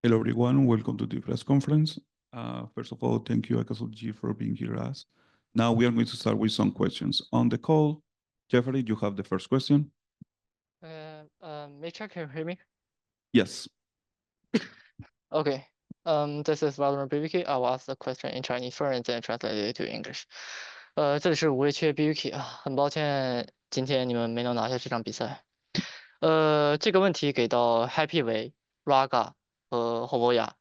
Hello, everyone. Welcome to the press conference. First of all, thank you, XLG, for being here with us. Now we are going to start with some questions. On the call, Jeffrey, you have the first question. Mitchell, can you hear me? Yes. Okay. This is Valorant BBK. I will ask the question in Chinese first and then translate it to English. 这里是五位缺 BBK 啊，很抱歉今天你们没能拿下这场比赛。这个问题给到 Happy 为 Raga 和 Hovoya。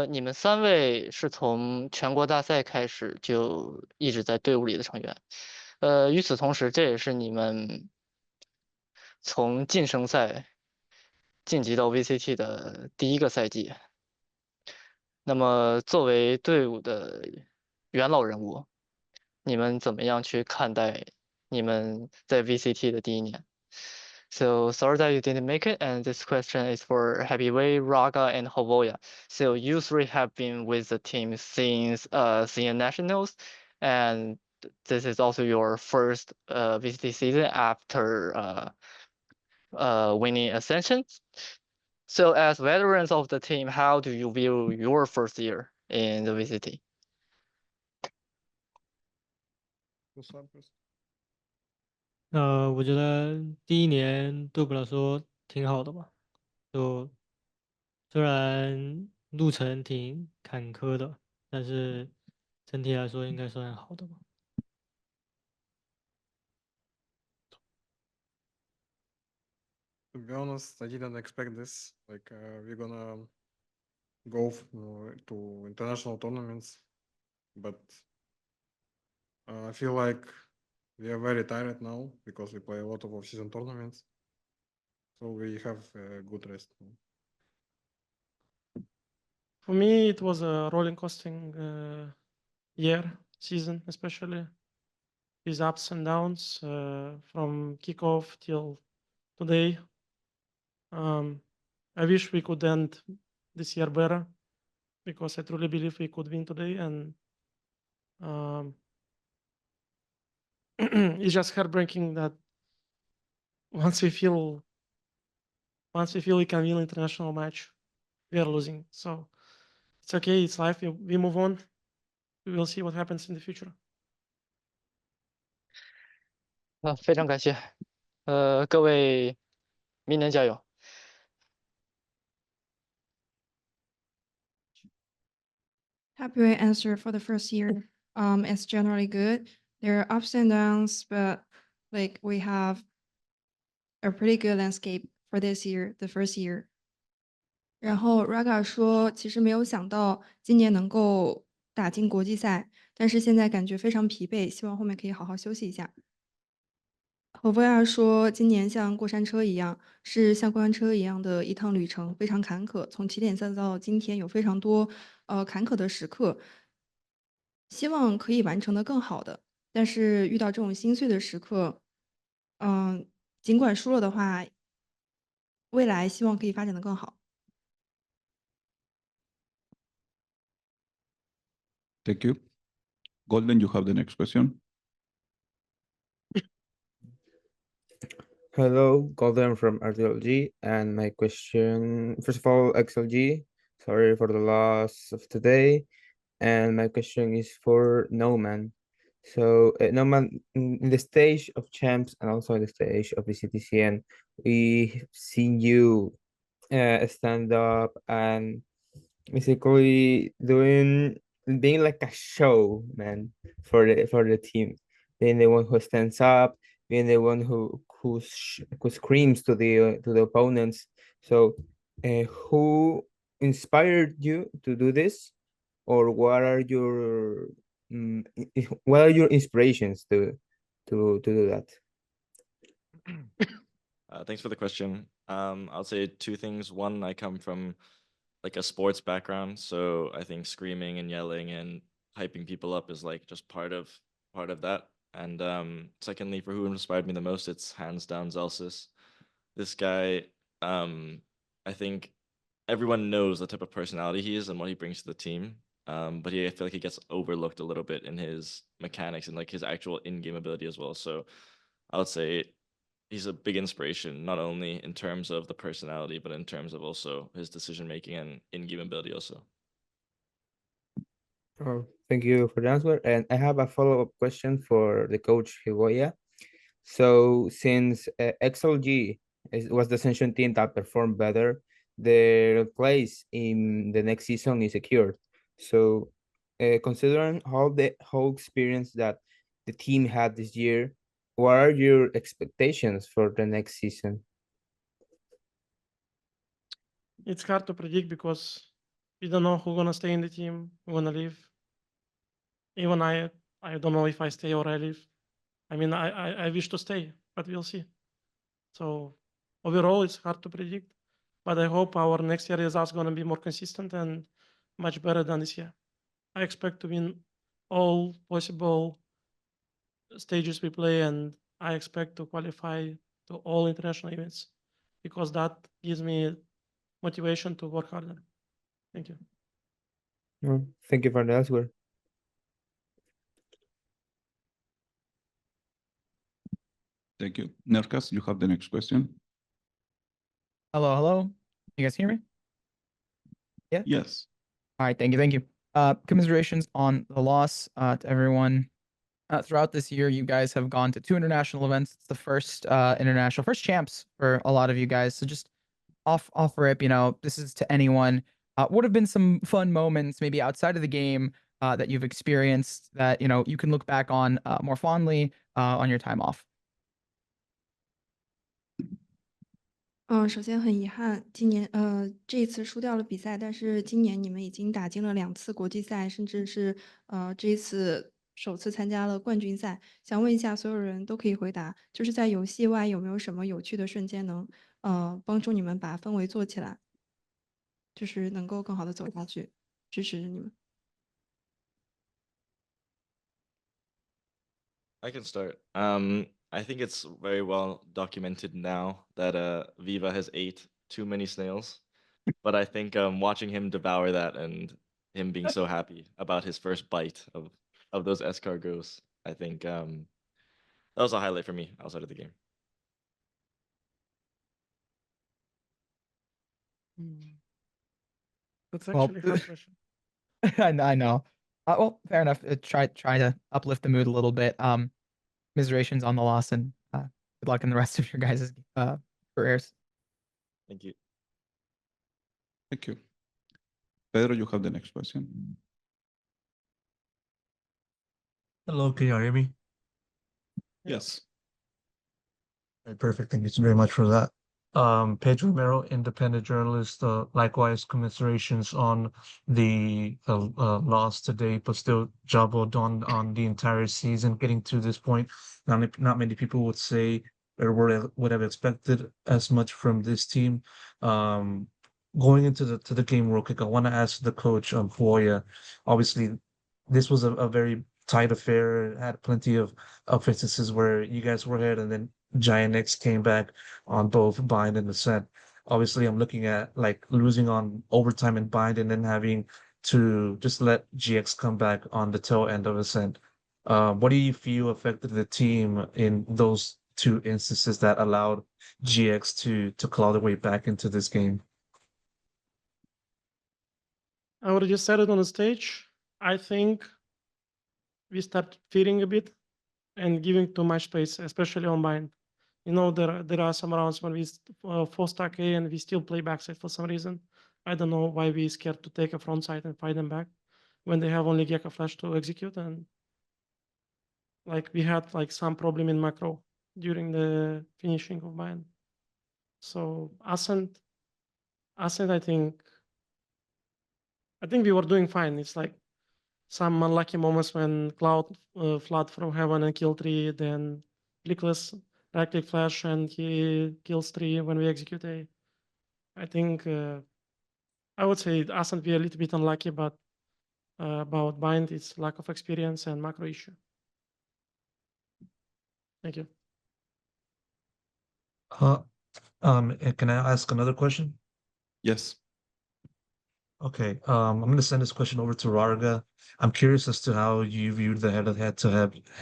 你们三位是从全国大赛开始就一直在队伍里的成员。与此同时，这也是你们从晋升赛晋级到 VCT 的第一个赛季。那么作为队伍的元老人物，你们怎么样去看待你们在 VCT 的第一年？So sorry that you didn't make it, and this question is for Heavyweight, Raga, and Hovoya. So you three have been with the team since senior nationals, and this is also your first VCT season after winning Ascension. So as veterans of the team, how do you view your first year in the VCT? 我觉得第一年对我来说挺好的吧，就虽然路程挺坎坷的，但是整体来说应该算好的吧。To be honest, I didn't expect this. Like we're gonna go to international tournaments, but I feel like we are very tired now because we play a lot of off-season tournaments, so we have a good rest now. For me, it was a rolling costing season, especially with ups and downs from kickoff till today. I wish we could end this year better because I truly believe we could win today, and it's just heartbreaking that once we feel we can win international match, we are losing. So it's okay, it's life. We move on. We will see what happens in the future. 非常感谢，各位，明年加油。Happy way answer for the first year. It's generally good. There are ups and downs, but like we have a pretty good landscape for this year, the first year. 然后 Raga 说，其实没有想到今年能够打进国际赛，但是现在感觉非常疲惫，希望后面可以好好休息一下。侯菲亚说，今年像过山车一样，是像过山车一样的一趟旅程，非常坎坷。从起点赛到今天，有非常多坎坷的时刻，希望可以完成的更好的。但是遇到这种心碎的时刻，尽管输了的话，未来希望可以发展的更好。Thank you. Golden, you have the next question. Hello, Golden from XLG, and my question, first of all, XLG, sorry for the loss of today, and my question is for Noman. So, Noman, in the stage of champs and also in the stage of the CTCN, we've seen you stand up and basically being like a show, man, for the team, being the one who stands up, being the one who screams to the opponents. So who inspired you to do this, or what are your inspirations to do that? Thanks for the question. I'll say two things. One, I come from like a sports background, so I think screaming and yelling and hyping people up is like just part of that. And secondly, for who inspired me the most, it's hands down Zelsis. This guy, I think everyone knows the type of personality he is and what he brings to the team. But I feel like he gets overlooked a little bit in his mechanics and like his actual in-game ability as well. So I would say he's a big inspiration, not only in terms of the personality, but in terms of also his decision making and in-game ability also. Oh, thank you for the answer. And I have a follow-up question for the coach Higoya. So since XLG was the Ascension team that performed better, their place in the next season is secured. So considering all the whole experience that the team had this year, what are your expectations for the next season? It's hard to predict because we don't know who's gonna stay in the team, who's gonna leave. Even I don't know if I stay or I leave. I mean, I wish to stay, but we'll see. So overall, it's hard to predict, but I hope our next year results gonna be more consistent and much better than this year. I expect to win all possible stages we play, and I expect to qualify to all international events because that gives me motivation to work harder. Thank you. Oh, thank you for the answer. Thank you. Nerkas, you have the next question. Hello, hello. You guys hear me? Yeah. Yes. All right. Thank you. Thank you. Commiserations on the loss to everyone. Throughout this year, you guys have gone to 2 international events. It's the first first champs for a lot of you guys. So just off rip, this is to anyone. What have been some fun moments, maybe outside of the game, that you've experienced that you can look back on more fondly on your time off? 首先很遗憾，这一次输掉了比赛，但是今年你们已经打进了2次国际赛，甚至是这一次首次参加了冠军赛。想问一下，所有人都可以回答，就是在游戏外有没有什么有趣的瞬间能帮助你们把氛围做起来，就是能够更好的走下去，支持你们。I can start. I think it's very well documented now that Viva has ate too many snails, but I think watching him devour that and him being so happy about his first bite of those escargots, I think that was a highlight for me outside of the game. That's Well, actually a hard question. I know. Well, fair enough. Try to uplift the mood a little bit. Commiserations on the loss, and good luck in the rest of your guys' careers. Thank you. Thank you. Pedro, you have the next question. Hello, can you hear me? Yes. Perfect. Thank you so very much for that. Pedro Romero, independent journalist. Likewise, commiserations on the loss today, but still job well done on the entire season. Getting to this point, not many people would say or would have expected as much from this team. Going into the game real quick, I want to ask the coach, Huoya. Obviously, this was a very tight affair. It had plenty of instances where you guys were ahead, and then GIANTX came back on both bind and ascent. Obviously, I'm looking at like losing on overtime and bind, and then having to just let GX come back on the tail end of ascent. What do you feel affected the team in those 2 instances that allowed GX to claw their way back into this game? I already said it on the stage. I think we start fearing a bit and giving too much space, especially on bind. There are some rounds when we force stack A and we still play backside for some reason. I don't know why we scared to take a front side and fight them back when they have only Gecko Flash to execute, and like we had like some problem in macro during the finishing of bind. So Ascent, I think we were doing fine. It's like some unlucky moments when Cloud flood from heaven and kill 3, then Blickless right click flash and he kills 3 when we execute A. I think I would say Ascent be a little bit unlucky, but about bind, it's lack of experience and macro issue. Thank you. Can I ask another question? Yes. Okay, I'm going to send this question over to Rarga. I'm curious as to how you viewed the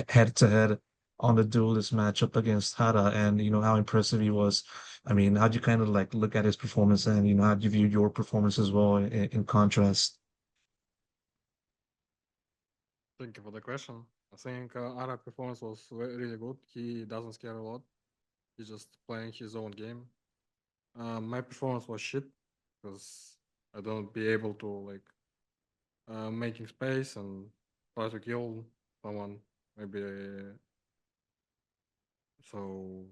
head-to-head on the duelist matchup against Hara, and how impressive he was. I mean, how do you kind of like look at his performance, and how do you view your performance as well in contrast? Thank you for the question. I think Ara performance was really good. He doesn't scare a lot. He's just playing his own game. My performance was shit because I don't be able to like making space and try to kill someone. Maybe so.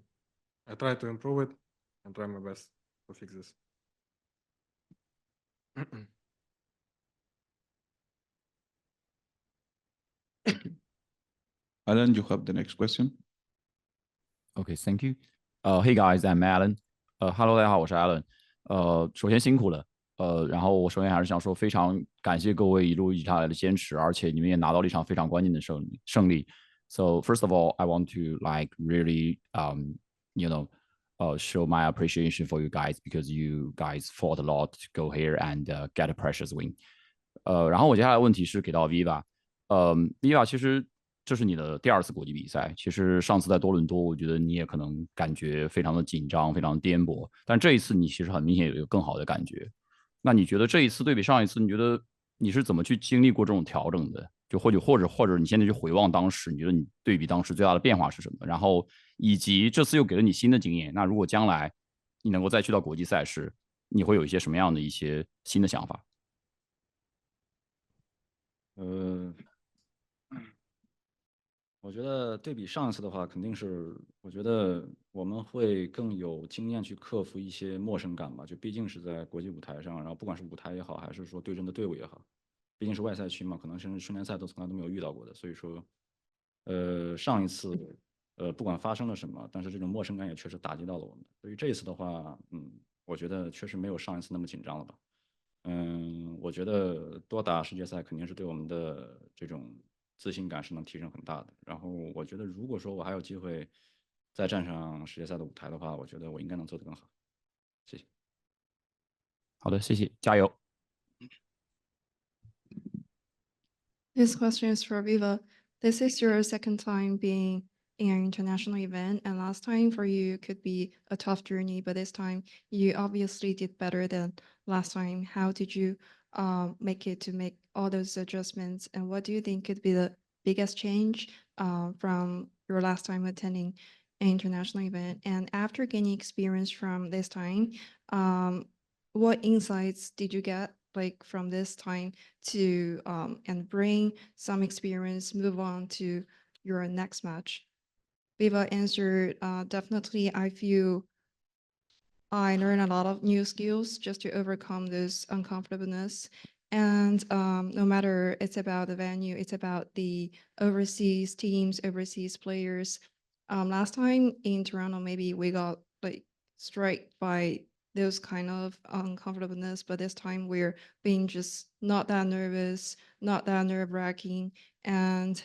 I try to improve it and try my best to fix this. Alan, you have the next question. Okay, thank you. Hey guys, I'm Alan. Hello，大家好，我是 Alan。首先辛苦了。然后我首先还是想说，非常感谢各位一路以来的坚持，而且你们也拿到了一场非常关键的胜利。So first of all, I want to like really show my appreciation for you guys because you guys fought a lot to go here and get a precious win. 然后我接下来的问题是给到 Viva。Viva 其实这是你的第2次国际比赛，其实上次在多伦多，我觉得你也可能感觉非常的紧张，非常颠簸，但这一次你其实很明显有一个更好的感觉。那你觉得这一次对比上一次，你觉得你是怎么去经历过这种调整的？就或者你现在去回望当时，你觉得你对比当时最大的变化是什么？然后以及这次又给了你新的经验，那如果将来你能够再去到国际赛事，你会有一些什么样的一些新的想法？我觉得对比上一次的话，肯定是我觉得我们会更有经验去克服一些陌生感吧。就毕竟是在国际舞台上，然后不管是舞台也好，还是说对阵的队伍也好，毕竟是外赛区嘛，可能甚至训练赛都从来都没有遇到过的。所以说，上一次不管发生了什么，但是这种陌生感也确实打击到了我们。所以这一次的话，我觉得确实没有上一次那么紧张了吧。我觉得多打世界赛肯定是对我们的这种自信感是能提升很大的。然后我觉得，如果说我还有机会再站上世界赛的舞台的话，我觉得我应该能做得更好。谢谢。好的，谢谢，加油。This question is for Viva. This is your second time being in an international event, and last time for you could be a tough journey, but this time you obviously did better than last time. How did you make it to make all those adjustments, and what do you think could be the biggest change from your last time attending an international event? And after gaining experience from this time, what insights did you get like from this time to and bring some experience, move on to your next match? Viva answered, definitely I feel I learned a lot of new skills just to overcome this uncomfortableness. And no matter it's about the venue, it's about the overseas teams, overseas players. Last time in Toronto, maybe we got like struck by those kind of uncomfortableness, but this time we're being just not that nervous, not that nerve-wracking, and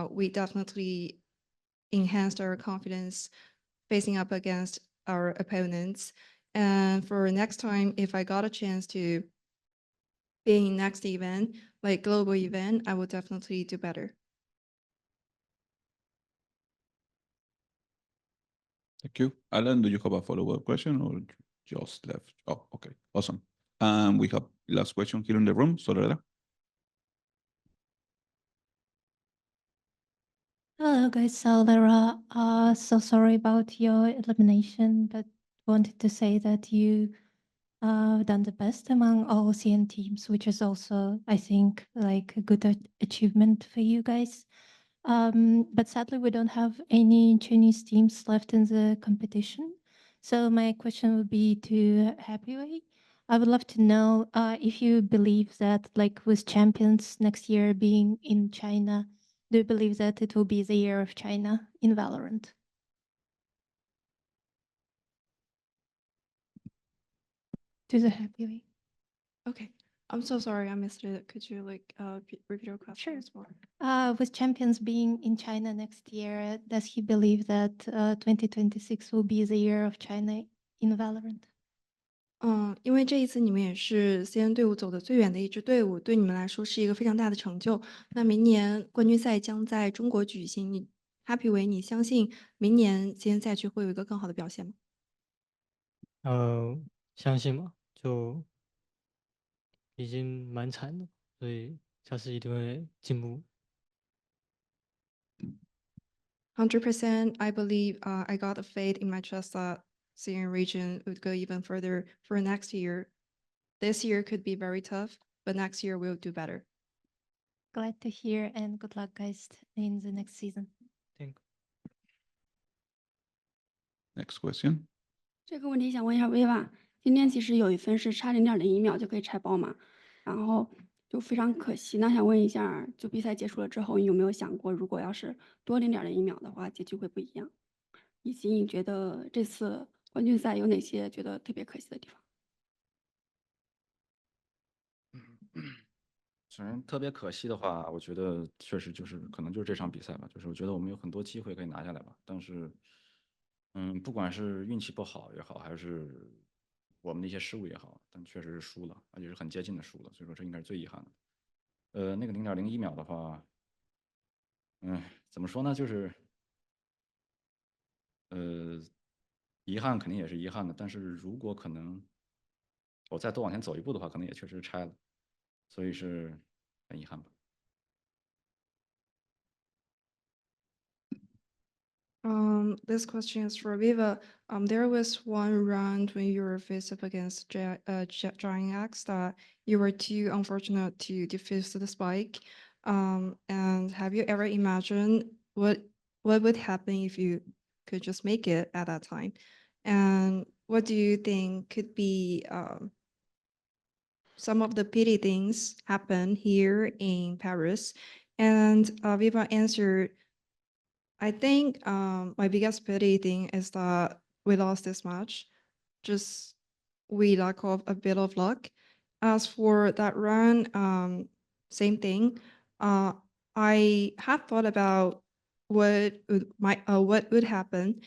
we definitely enhanced our confidence facing up against our opponents. And for next time, if I got a chance to be in next event, like global event, I would definitely do better. Thank you. Alan, do you have a follow-up question or just left? Oh, okay, awesome. We have last question here in the room, Soledad. Hello guys, so Lara, so sorry about your elimination, but wanted to say that you done the best among all CN teams, which is also, I think, like a good achievement for you guys. But sadly, we don't have any Chinese teams left in the competition. So my question would be to Happyway. I would love to know if you believe that, like with champions next year being in China, do you believe that it will be the year of China in Valorant? To the Happyway. Okay, I'm so sorry I missed it. Could you like repeat your question? Sure. With champions being in China next year, does he believe that 2026 will be the year of China in Valorant? 因为这一次你们也是 CN 队伍走的最远的一支队伍，对你们来说是一个非常大的成就。那明年冠军赛将在中国举行， Happy Wei，你相信明年今天赛区会有一个更好的表现吗？相信嘛，就已经蛮惨的，所以下次一定会进步。 100%, I believe I got a faith in my chest that CN region would go even further for next year. This year could be very tough, but next year we'll do better. Glad to hear and good luck, guys, in the next season. Thank you. Next question. 这个问题想问一下薇娃，今天其实有一分是差0.01秒就可以拆包嘛，然后就非常可惜。那想问一下，就比赛结束了之后，你有没有想过，如果要是多0.01秒的话，结局会不一样？以及你觉得这次冠军赛有哪些觉得特别可惜的地方？首先特别可惜的话，我觉得确实就是可能就是这场比赛吧，就是我觉得我们有很多机会可以拿下来吧，但是，不管是运气不好也好，还是我们的一些失误也好，但确实是输了，而且是很接近的输了，所以说这应该是最遗憾的。那个0.01秒的话，怎么说呢，就是遗憾肯定也是遗憾的，但是如果可能我再多往前走一步的话，可能也确实拆了，所以是很遗憾吧。This question is for Viva. There was one round when you were faced up against GIANTX that you were too unfortunate to defuse the spike. And have you ever imagined what would happen if you could just make it at that time? And what do you think could be some of the pity things happen here in Paris? And Viva answered, I think my biggest pity thing is that we lost this match. Just we lack of a bit of luck. As for that run, same thing. I have thought about what would happen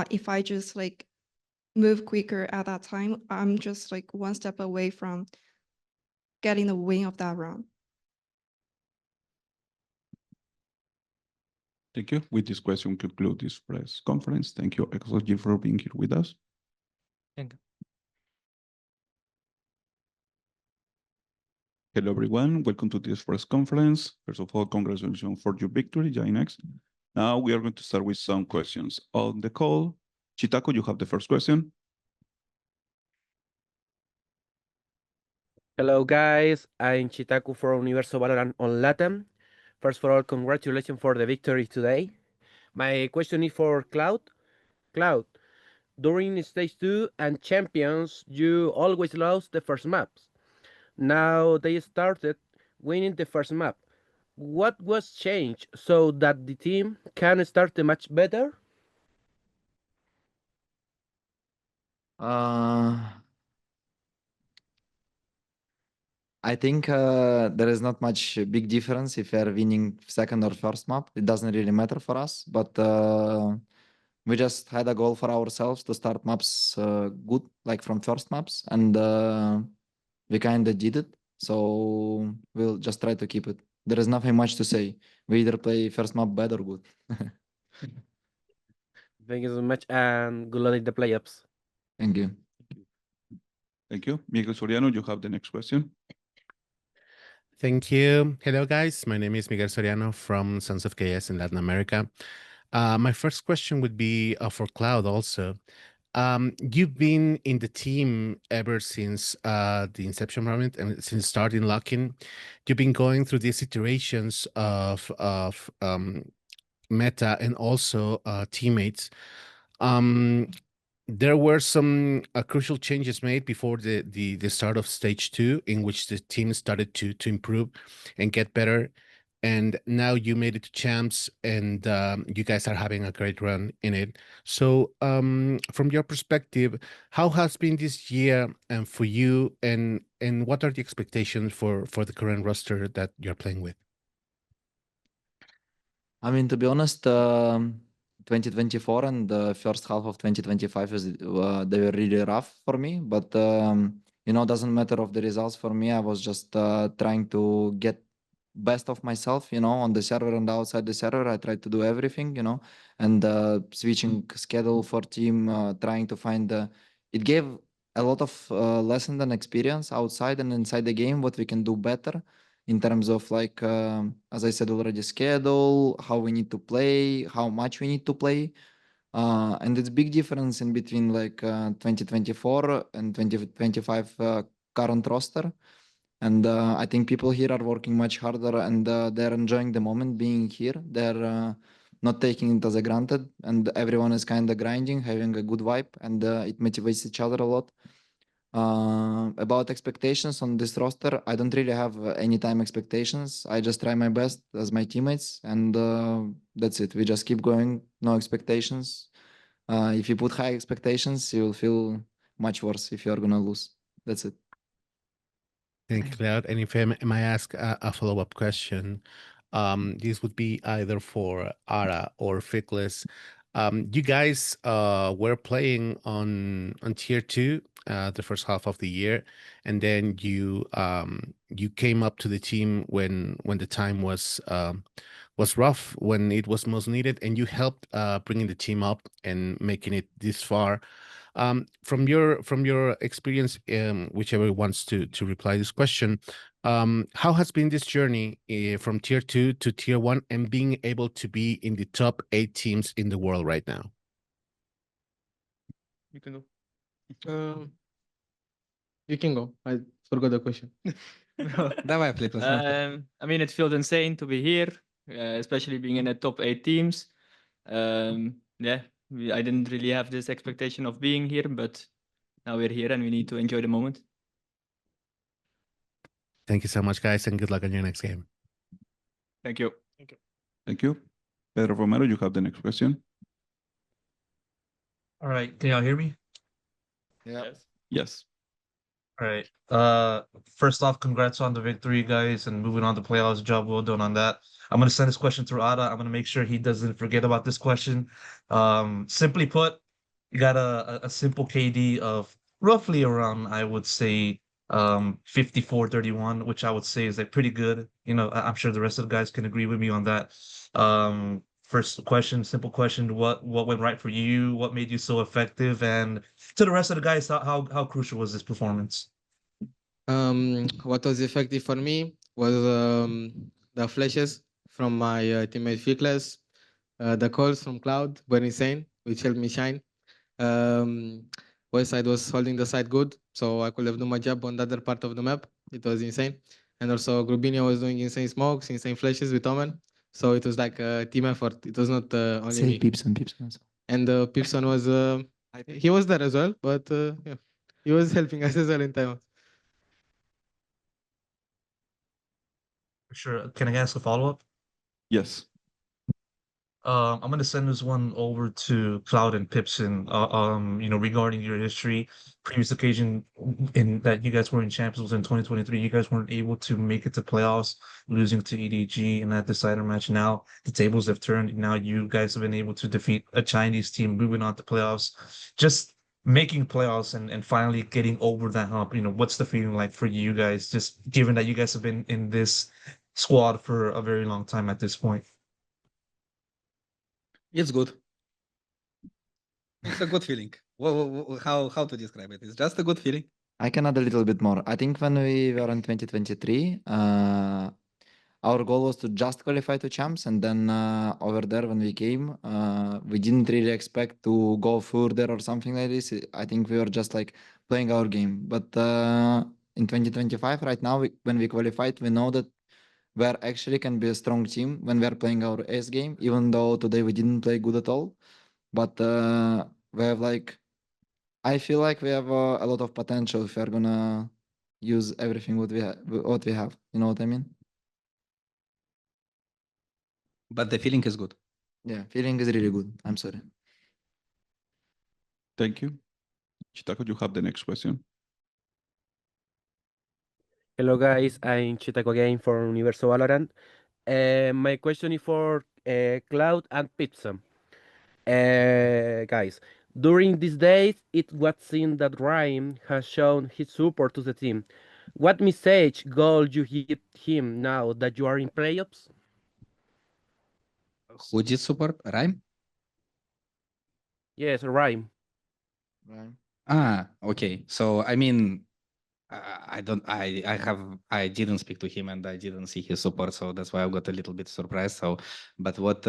if I just like move quicker at that time. I'm just like one step away from getting the win of that run. Thank you. With this question, conclude this press conference. Thank you, XLG, for being here with us. Thank you. Hello, everyone. Welcome to this press conference. First of all, congratulations for your victory, GIANTX. Now we are going to start with some questions. On the call, Chitako, you have the first question. Hello guys, I'm Chitaku from Universo Valorant on Latam. First of all, congratulations for the victory today. My question is for Cloud. Cloud, during stage 2 and champions, you always lost the first maps. Now they started winning the first map. What was changed so that the team can start the match better? I think there is not much big difference if we are winning second or first map. It doesn't really matter for us, but we just had a goal for ourselves to start maps good, like from first maps, and we kind of did it. So we'll just try to keep it. There is nothing much to say. We either play first map bad or good. Thank you so much and good luck in the playoffs. Thank you. Thank you. Miguel Soriano, you have the next question. Thank you. Hello, guys. My name is Miguel Soriano from Sons of KS in Latin America. My first question would be for Cloud also. You've been in the team ever since the inception moment and since starting locking. You've been going through these iterations of meta and also teammates. There were some crucial changes made before the start of stage 2, in which the team started to improve and get better. And now you made it to champs, and you guys are having a great run in it. So, from your perspective, how has been this year and for you, and what are the expectations for the current roster that you're playing with? I mean, to be honest, 2024 and the first half of 2025 they were really rough for me. But doesn't matter of the results for me. I was just trying to get best of myself, on the server and outside the server. I tried to do everything, and switching schedule for team, trying to find it gave a lot of lesson and experience outside and inside the game, what we can do better in terms of like, as I said already, schedule, how we need to play, how much we need to play. And it's big difference in between like 2024 and 2025 current roster. And I think people here are working much harder, and they're enjoying the moment being here. They're not taking it as a granted, and everyone is kind of grinding, having a good vibe, and it motivates each other a lot. About expectations on this roster, I don't really have any time expectations. I just try my best as my teammates, and that's it. We just keep going, no expectations. If you put high expectations, you will feel much worse if you're gonna lose. That's it. Thank you, Cloud. And if I may ask a follow-up question, this would be either for Ara or Fickless. You guys were playing on tier 2 the first half of the year, and then you came up to the team when the time was rough, when it was most needed, and you helped bringing the team up and making it this far. From your experience, whichever wants to reply this question, how has been this journey from tier 2 to tier 1 and being able to be in the top 8 teams in the world right now? You can go. You can go. I forgot the question. Давай, Flippers. I mean, it feels insane to be here, especially being in the top 8 teams. Yeah, I didn't really have this expectation of being here, but now we're here and we need to enjoy the moment. Thank you so much, guys, and good luck on your next game. Thank you. Thank you. Thank you. Pedro Romero, you have the next question. All right, can y'all hear me? Yeah. Yes. All right. First off, congrats on the victory, guys, and moving on to playoffs. Job well done on that. I'm gonna send this question to Ada. I'm gonna make sure he doesn't forget about this question. Simply put, you got a simple KD of roughly around, I would say, 54-31, which I would say is like pretty good. I'm sure the rest of the guys can agree with me on that. First question, simple question: what went right for you? What made you so effective? And to the rest of the guys, how crucial was this performance? What was effective for me was the flashes from my teammate Fickless, the calls from Cloud were insane, which helped me shine. Westside was holding the side good, so I could have done my job on the other part of the map. It was insane. And also Grubinio was doing insane smokes, insane flashes with Omen. So it was like a team effort. It was not only Say me. Peepson. And Peepson was, he was there as well, but yeah, he was helping us as well in time. Sure. Can I ask a follow-up? Yes. I'm gonna send this one over to Cloud and Pipson. Regarding your history, previous occasion in that you guys were in champions was in 2023. You guys weren't able to make it to playoffs, losing to EDG in that decider match. Now the tables have turned. Now you guys have been able to defeat a Chinese team, moving on to playoffs. Just making playoffs and finally getting over that hump. What's the feeling like for you guys? Just given that you guys have been in this squad for a very long time at this point. It's good. It's a good feeling. How to describe it? It's just a good feeling. I can add a little bit more. I think when we were in 2023, our goal was to just qualify to champs, and then over there when we came, we didn't really expect to go further or something like this. I think we were just like playing our game. But in 2025, right now, when we qualified, we know that we actually can be a strong team when we are playing our ace game, even though today we didn't play good at all. But we have like, I feel like we have a lot of potential if we're gonna use everything what we have. You know what I mean? But the feeling is good. Yeah, feeling is really good. I'm sorry. Thank you. Chitako, you have the next question. Hello guys, I'm Chitako again for Universo Valorant. My question is for Cloud and Pizza. Guys, during these days, it was seen that Ryan has shown his support to the team. What message goal you give him now that you are in playoffs? Who did support? Rhyme? Yes, Rhyme. Okay. So I mean, I didn't speak to him and I didn't see his support, so that's why I got a little bit surprised. So, but what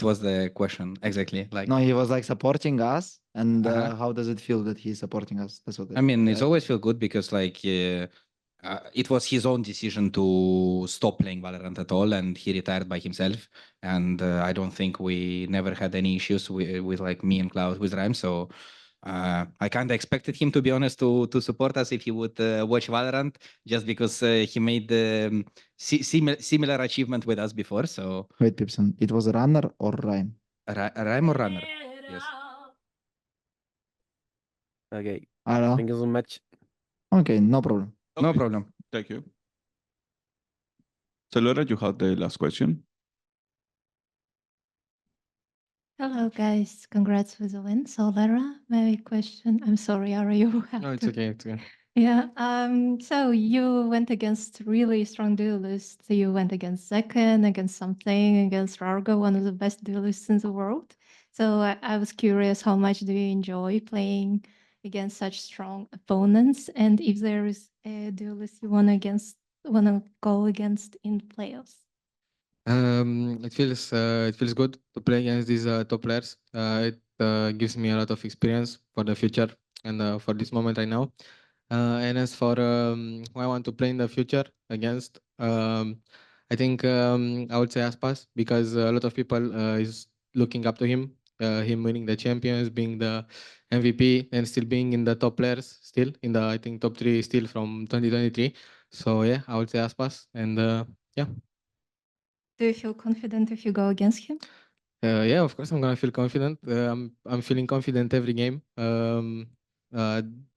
was the question exactly? Like, No, he was like supporting us, and Uh-huh. how does it feel that he's supporting us? That's what I mean, it's always feel good because like it was his own decision to stop playing Valorant at all, and he retired by himself. And I don't think we never had any issues with like me and Cloud with Rhyme. So I kind of expected him, to be honest, to support us if he would watch Valorant, just because he made the similar achievement with us before. So Wait, Pipson, it was runner or rhyme? Rhyme or runner? Yes. Okay. Hello? Thank you so much. Okay, no problem. No problem. Thank you. So Laura, you have the last question. Hello, guys. Congrats with the win. So, Lara, my question. I'm sorry, Ara, you have No, it's to. okay. It's okay. Yeah. So you went against really strong duelists. You went against Zekken, against something, against Rargo, one of the best duelists in the world. So I was curious, how much do you enjoy playing against such strong opponents? And if there is a duelist you wanna go against in playoffs? It feels good to play against these top players. It gives me a lot of experience for the future and for this moment right now. And as for who I want to play in the future against, I think I would say Aspas, because a lot of people is looking up to him. Him winning the champions, being the MVP, and still being in the top players, still in the I think top 3 still from 2023. So yeah, I would say Aspas, and yeah. Do you feel confident if you go against him? Yeah, of course I'm gonna feel confident. I'm feeling confident every game. Uh,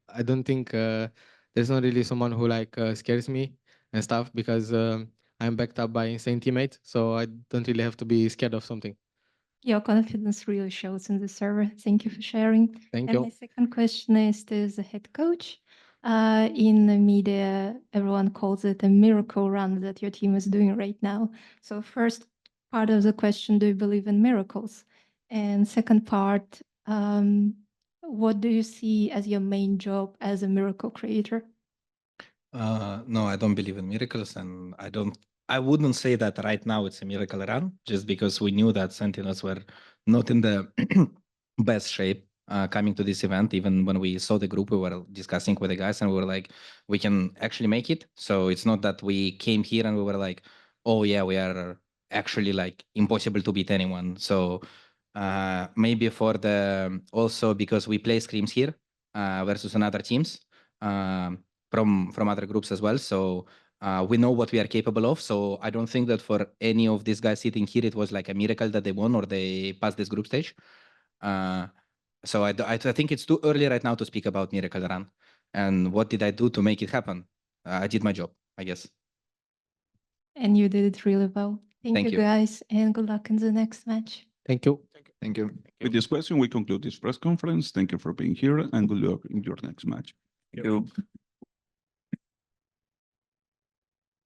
I don't think there's not really someone who like scares me and stuff, because I'm backed up by insane teammates, so I don't really have to be scared of something. Your confidence really shows in the server. Thank you for sharing. Thank And you. my second question is to the head coach. In the media, everyone calls it a miracle run that your team is doing right now. So first part of the question, do you believe in miracles? And second part, what do you see as your main job as a miracle creator? No, I don't believe in miracles, and I wouldn't say that right now it's a miracle run, just because we knew that Sentinels were not in the best shape coming to this event. Even when we saw the group, we were discussing with the guys, and we were like, we can actually make it. So it's not that we came here and we were like, oh yeah, we are actually like impossible to beat anyone. So maybe for the also because we play scrims here versus another teams. From other groups as well. So we know what we are capable of. So I don't think that for any of these guys sitting here, it was like a miracle that they won or they passed this group stage. So I think it's too early right now to speak about miracle run. And what did I do to make it happen? I did my job, I guess. And you did it really well. Thank Thank you, you. guys, and good luck in the next match. Thank you. Thank you. With this question, we conclude this press conference. Thank you for being here, and good luck in your next match. Thank you.